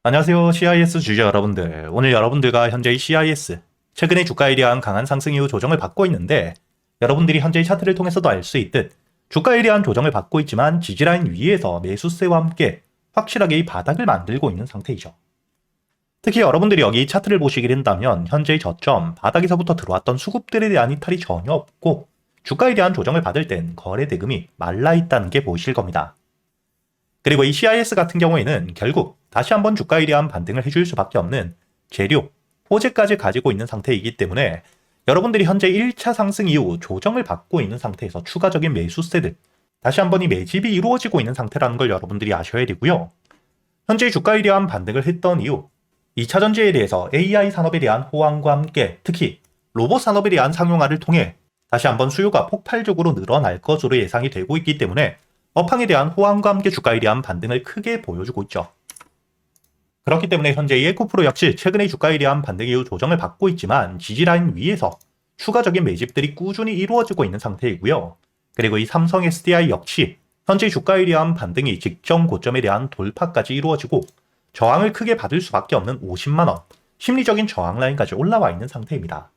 안녕하세요. CIS 주주 여러분들. 오늘 여러분들과 현재의 CIS, 최근의 주가에 대한 강한 상승 이후 조정을 받고 있는데, 여러분들이 현재의 차트를 통해서도 알 수 있듯 주가에 대한 조정을 받고 있지만 지지라인 위에서 매수세와 함께 확실하게 이 바닥을 만들고 있는 상태이죠. 특히 여러분들이 여기 차트를 보시게 된다면 현재의 저점, 바닥에서부터 들어왔던 수급들에 대한 이탈이 전혀 없고 주가에 대한 조정을 받을 땐 거래 대금이 말라 있다는 게 보이실 겁니다. 그리고 이 CIS 같은 경우에는 결국 다시 한번 주가에 대한 반등을 해줄 수밖에 없는 재료, 호재까지 가지고 있는 상태이기 때문에 여러분들이 현재 1차 상승 이후 조정을 받고 있는 상태에서 추가적인 매수세들, 다시 한번 이 매집이 이루어지고 있는 상태라는 걸 여러분들이 아셔야 되고요. 현재 주가에 대한 반등을 했던 이후 2차 전지에 대해서 AI 산업에 대한 호황과 함께 특히 로봇 산업에 대한 상용화를 통해 다시 한번 수요가 폭발적으로 늘어날 것으로 예상이 되고 있기 때문에 업황에 대한 호황과 함께 주가에 대한 반등을 크게 보여주고 있죠. 그렇기 때문에 현재 이 에코프로 역시 최근의 주가에 대한 반등 이후 조정을 받고 있지만 지지라인 위에서 추가적인 매집들이 꾸준히 이루어지고 있는 상태이고요. 그리고 이 삼성 SDI 역시 현재 주가에 대한 반등이 직전 고점에 대한 돌파까지 이루어지고 저항을 크게 받을 수밖에 없는 50만원, 심리적인 저항 라인까지 올라와 있는 상태입니다.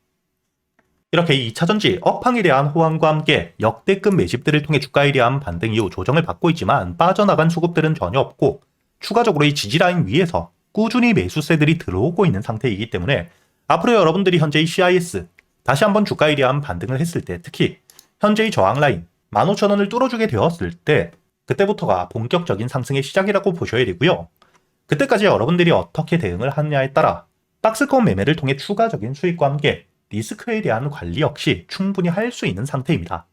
이렇게 2차전지 업황에 대한 호황과 함께 역대급 매집들을 통해 주가에 대한 반등 이후 조정을 받고 있지만 빠져나간 수급들은 전혀 없고 추가적으로 이 지지라인 위에서 꾸준히 매수세들이 들어오고 있는 상태이기 때문에 앞으로 여러분들이 현재의 CIS 다시 한번 주가에 대한 반등을 했을 때 특히 현재의 저항 라인 15,000원을 뚫어주게 되었을 때 그때부터가 본격적인 상승의 시작이라고 보셔야 되고요. 그때까지 여러분들이 어떻게 대응을 하느냐에 따라 박스권 매매를 통해 추가적인 수익과 함께 리스크에 대한 관리 역시 충분히 할 수 있는 상태입니다.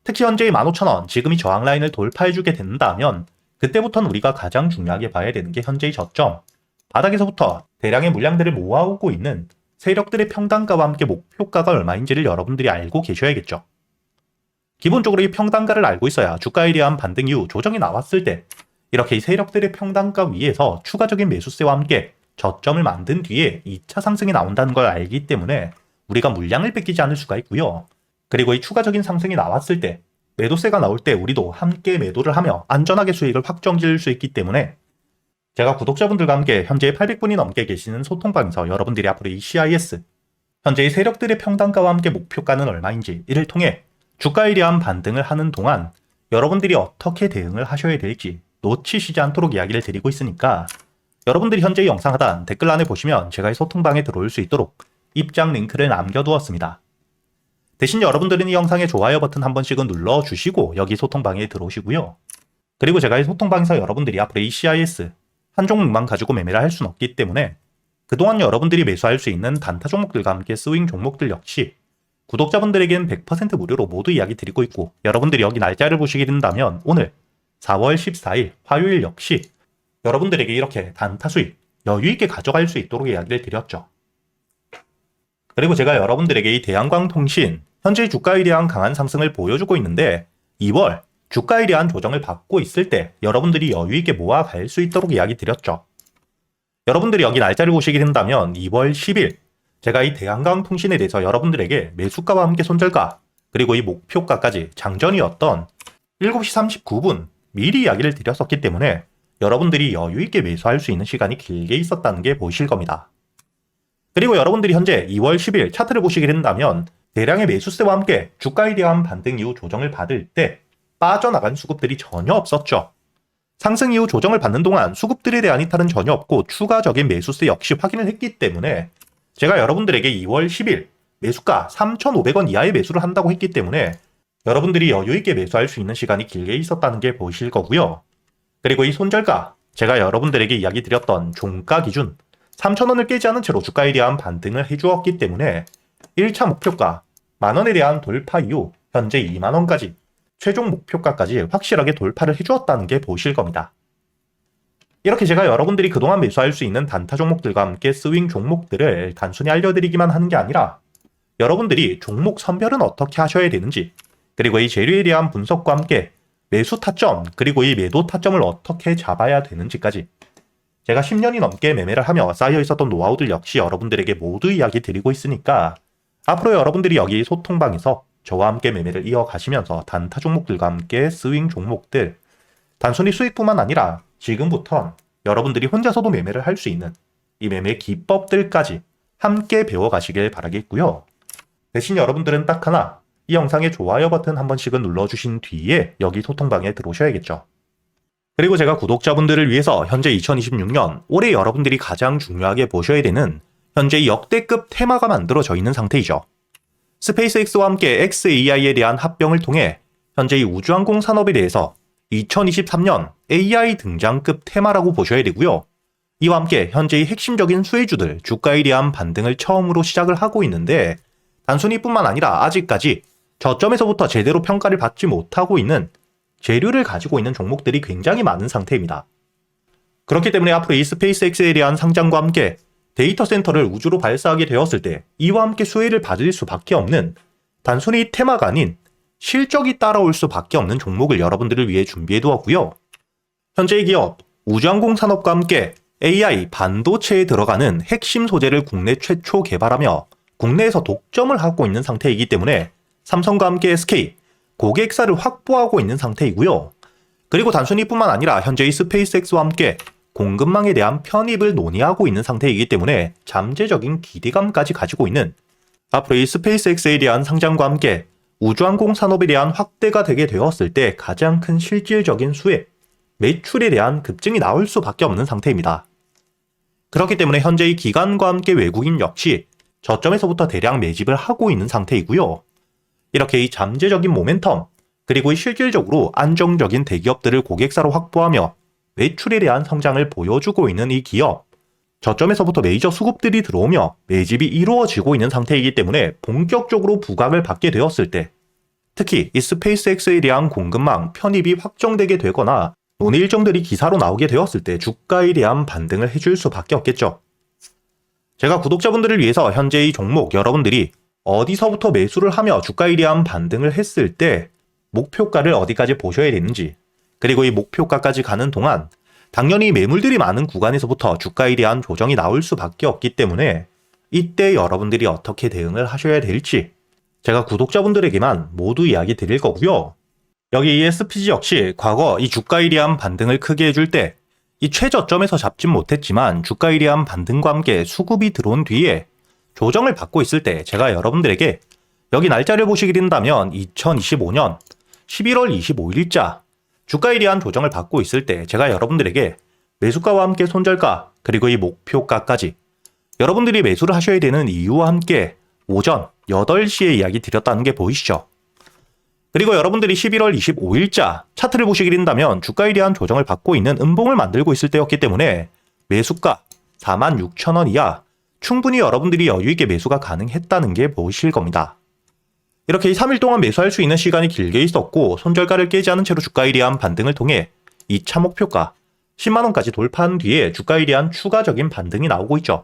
특히 현재의 15,000원, 지금이 저항 라인을 돌파해주게 된다면 그때부터는 우리가 가장 중요하게 봐야 되는 게 현재의 저점, 바닥에서부터 대량의 물량들을 모아오고 있는 세력들의 평단가와 함께 목표가가 얼마인지를 여러분들이 알고 계셔야겠죠. 기본적으로 이 평단가를 알고 있어야 주가에 대한 반등 이후 조정이 나왔을 때 이렇게 이 세력들의 평단가 위에서 추가적인 매수세와 함께 저점을 만든 뒤에 2차 상승이 나온다는 걸 알기 때문에 우리가 물량을 뺏기지 않을 수가 있고요. 그리고 이 추가적인 상승이 나왔을 때 매도세가 나올 때 우리도 함께 매도를 하며 안전하게 수익을 확정 지을 수 있기 때문에 제가 구독자분들과 함께 현재 800분이 넘게 계시는 소통방에서 여러분들이 앞으로 이 CIS, 현재의 세력들의 평단가와 함께 목표가는 얼마인지 이를 통해 주가에 대한 반등을 하는 동안 여러분들이 어떻게 대응을 하셔야 될지 놓치시지 않도록 이야기를 드리고 있으니까 여러분들이 현재 이 영상 하단 댓글란에 보시면 제가 이 소통방에 들어올 수 있도록 입장 링크를 남겨두었습니다. 대신 여러분들은 이 영상의 좋아요 버튼 한 번씩은 눌러주시고 여기 소통방에 들어오시고요. 그리고 제가 이 소통방에서 여러분들이 앞으로 이 CIS 한 종목만 가지고 매매를 할 수는 없기 때문에 그동안 여러분들이 매수할 수 있는 단타 종목들과 함께 스윙 종목들 역시 구독자분들에겐 100% 무료로 모두 이야기 드리고 있고 여러분들이 여기 날짜를 보시게 된다면 오늘 4월 14일 화요일 역시 여러분들에게 이렇게 단타 수익 여유있게 가져갈 수 있도록 이야기를 드렸죠. 그리고 제가 여러분들에게 이 대한광통신 현재 주가에 대한 강한 상승을 보여주고 있는데 2월 주가에 대한 조정을 받고 있을 때 여러분들이 여유있게 모아갈 수 있도록 이야기 드렸죠. 여러분들이 여기 날짜를 보시게 된다면 2월 10일 제가 이 대한광통신에 대해서 여러분들에게 매수가와 함께 손절가 그리고 이 목표가까지 장전이었던 7시 39분 미리 이야기를 드렸었기 때문에 여러분들이 여유있게 매수할 수 있는 시간이 길게 있었다는 게 보이실 겁니다. 그리고 여러분들이 현재 2월 10일 차트를 보시게 된다면 대량의 매수세와 함께 주가에 대한 반등 이후 조정을 받을 때 빠져나간 수급들이 전혀 없었죠. 상승 이후 조정을 받는 동안 수급들에 대한 이탈은 전혀 없고 추가적인 매수세 역시 확인을 했기 때문에 제가 여러분들에게 2월 10일 매수가 3,500원 이하의 매수를 한다고 했기 때문에 여러분들이 여유있게 매수할 수 있는 시간이 길게 있었다는 게 보이실 거고요. 그리고 이 손절가, 제가 여러분들에게 이야기 드렸던 종가 기준 3,000원을 깨지 않은 채로 주가에 대한 반등을 해주었기 때문에 1차 목표가 만원에 대한 돌파 이후 현재 2만원까지 최종 목표가까지 확실하게 돌파를 해주었다는 게 보이실 겁니다. 이렇게 제가 여러분들이 그동안 매수할 수 있는 단타 종목들과 함께 스윙 종목들을 단순히 알려드리기만 하는 게 아니라 여러분들이 종목 선별은 어떻게 하셔야 되는지 그리고 이 재료에 대한 분석과 함께 매수 타점 그리고 이 매도 타점을 어떻게 잡아야 되는지까지 제가 10년이 넘게 매매를 하며 쌓여 있었던 노하우들 역시 여러분들에게 모두 이야기 드리고 있으니까 앞으로 여러분들이 여기 소통방에서 저와 함께 매매를 이어가시면서 단타 종목들과 함께 스윙 종목들 단순히 수익뿐만 아니라 지금부턴 여러분들이 혼자서도 매매를 할 수 있는 이 매매 기법들까지 함께 배워가시길 바라겠고요. 대신 여러분들은 딱 하나, 이 영상의 좋아요 버튼 한 번씩은 눌러주신 뒤에 여기 소통방에 들어오셔야겠죠. 그리고 제가 구독자분들을 위해서 현재 2026년 올해 여러분들이 가장 중요하게 보셔야 되는 현재 역대급 테마가 만들어져 있는 상태이죠. 스페이스X와 함께 xAI에 대한 합병을 통해 현재 이 우주항공 산업에 대해서 2023년 AI 등장급 테마라고 보셔야 되고요. 이와 함께 현재의 핵심적인 수혜주들 주가에 대한 반등을 처음으로 시작을 하고 있는데 단순히 뿐만 아니라 아직까지 저점에서부터 제대로 평가를 받지 못하고 있는 재료를 가지고 있는 종목들이 굉장히 많은 상태입니다. 그렇기 때문에 앞으로 이 스페이스X에 대한 상장과 함께 데이터 센터를 우주로 발사하게 되었을 때 이와 함께 수혜를 받을 수밖에 없는 단순히 테마가 아닌 실적이 따라올 수밖에 없는 종목을 여러분들을 위해 준비해 두었고요. 현재의 기업 우주항공 산업과 함께 AI 반도체에 들어가는 핵심 소재를 국내 최초 개발하며 국내에서 독점을 하고 있는 상태이기 때문에 삼성과 함께 SK 고객사를 확보하고 있는 상태이고요. 그리고 단순히 뿐만 아니라 현재의 스페이스X와 함께 공급망에 대한 편입을 논의하고 있는 상태이기 때문에 잠재적인 기대감까지 가지고 있는 앞으로 이 스페이스X에 대한 상장과 함께 우주항공 산업에 대한 확대가 되게 되었을 때 가장 큰 실질적인 수혜, 매출에 대한 급증이 나올 수밖에 없는 상태입니다. 그렇기 때문에 현재의 기관과 함께 외국인 역시 저점에서부터 대량 매집을 하고 있는 상태이고요. 이렇게 이 잠재적인 모멘텀, 그리고 이 실질적으로 안정적인 대기업들을 고객사로 확보하며 매출에 대한 성장을 보여주고 있는 이 기업, 저점에서부터 메이저 수급들이 들어오며 매집이 이루어지고 있는 상태이기 때문에 본격적으로 부각을 받게 되었을 때 특히 이 스페이스X에 대한 공급망 편입이 확정되게 되거나 논의 일정들이 기사로 나오게 되었을 때 주가에 대한 반등을 해줄 수밖에 없겠죠. 제가 구독자분들을 위해서 현재 이 종목 여러분들이 어디서부터 매수를 하며 주가에 대한 반등을 했을 때 목표가를 어디까지 보셔야 되는지, 그리고 이 목표가까지 가는 동안 당연히 매물들이 많은 구간에서부터 주가에 대한 조정이 나올 수밖에 없기 때문에 이때 여러분들이 어떻게 대응을 하셔야 될지 제가 구독자분들에게만 모두 이야기 드릴 거고요. 여기 이 SPG 역시 과거 이 주가에 대한 반등을 크게 해줄 때 이 최저점에서 잡진 못했지만 주가에 대한 반등과 함께 수급이 들어온 뒤에 조정을 받고 있을 때 제가 여러분들에게 여기 날짜를 보시게 된다면 2025년 11월 25일자 주가에 대한 조정을 받고 있을 때 제가 여러분들에게 매수가와 함께 손절가 그리고 이 목표가까지 여러분들이 매수를 하셔야 되는 이유와 함께 오전 8시에 이야기 드렸다는 게 보이시죠? 그리고 여러분들이 11월 25일자 차트를 보시게 된다면 주가에 대한 조정을 받고 있는 음봉을 만들고 있을 때였기 때문에 매수가 46,000원 이하 충분히 여러분들이 여유있게 매수가 가능했다는 게 보이실 겁니다. 이렇게 3일 동안 매수할 수 있는 시간이 길게 있었고 손절가를 깨지 않은 채로 주가에 대한 반등을 통해 2차 목표가 10만원까지 돌파한 뒤에 주가에 대한 추가적인 반등이 나오고 있죠.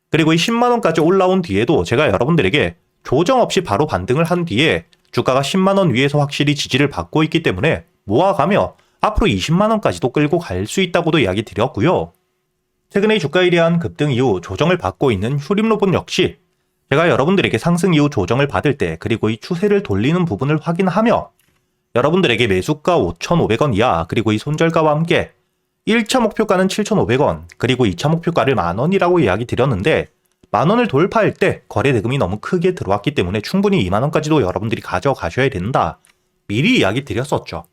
그리고 이 10만원까지 올라온 뒤에도 제가 여러분들에게 조정 없이 바로 반등을 한 뒤에 주가가 10만원 위에서 확실히 지지를 받고 있기 때문에 모아가며 앞으로 20만원까지도 끌고 갈 수 있다고도 이야기 드렸고요. 최근에 주가에 대한 급등 이후 조정을 받고 있는 휴림로봇 역시 제가 여러분들에게 상승 이후 조정을 받을 때 그리고 이 추세를 돌리는 부분을 확인하며 여러분들에게 매수가 5,500원 이하 그리고 이 손절가와 함께 1차 목표가는 7,500원 그리고 2차 목표가를 만원이라고 이야기 드렸는데 만원을 돌파할 때 거래 대금이 너무 크게 들어왔기 때문에 충분히 2만원까지도 여러분들이 가져가셔야 된다. 미리 이야기 드렸었죠.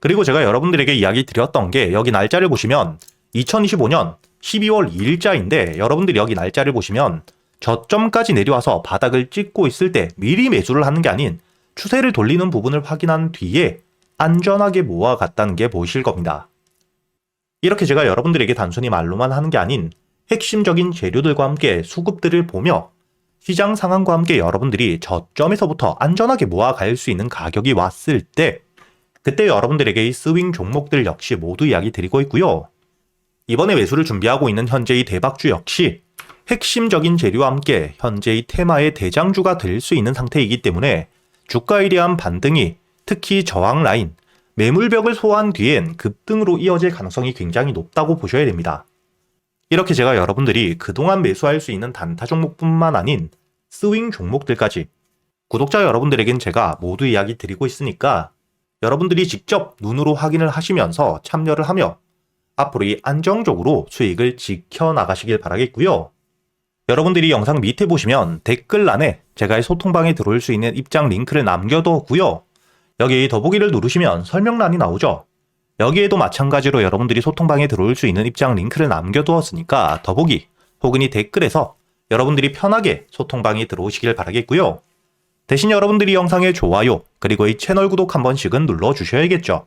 그리고 제가 여러분들에게 이야기 드렸던 게 여기 날짜를 보시면 2025년 12월 2일자인데 여러분들이 여기 날짜를 보시면 저점까지 내려와서 바닥을 찍고 있을 때 미리 매수를 하는 게 아닌 추세를 돌리는 부분을 확인한 뒤에 안전하게 모아갔다는 게 보이실 겁니다. 이렇게 제가 여러분들에게 단순히 말로만 하는 게 아닌 핵심적인 재료들과 함께 수급들을 보며 시장 상황과 함께 여러분들이 저점에서부터 안전하게 모아갈 수 있는 가격이 왔을 때 그때 여러분들에게 이 스윙 종목들 역시 모두 이야기 드리고 있고요. 이번에 매수를 준비하고 있는 현재의 대박주 역시 핵심적인 재료와 함께 현재의 테마의 대장주가 될 수 있는 상태이기 때문에 주가에 대한 반등이 특히 저항 라인, 매물벽을 소화한 뒤엔 급등으로 이어질 가능성이 굉장히 높다고 보셔야 됩니다. 이렇게 제가 여러분들이 그동안 매수할 수 있는 단타 종목뿐만 아닌 스윙 종목들까지 구독자 여러분들에겐 제가 모두 이야기 드리고 있으니까 여러분들이 직접 눈으로 확인을 하시면서 참여를 하며 앞으로 이 안정적으로 수익을 지켜나가시길 바라겠고요. 여러분들이 영상 밑에 보시면 댓글란에 제가 소통방에 들어올 수 있는 입장 링크를 남겨뒀고요. 여기 더보기를 누르시면 설명란이 나오죠. 여기에도 마찬가지로 여러분들이 소통방에 들어올 수 있는 입장 링크를 남겨두었으니까 더보기 혹은 이 댓글에서 여러분들이 편하게 소통방에 들어오시길 바라겠고요. 대신 여러분들이 영상에 좋아요 그리고 이 채널 구독 한 번씩은 눌러주셔야겠죠.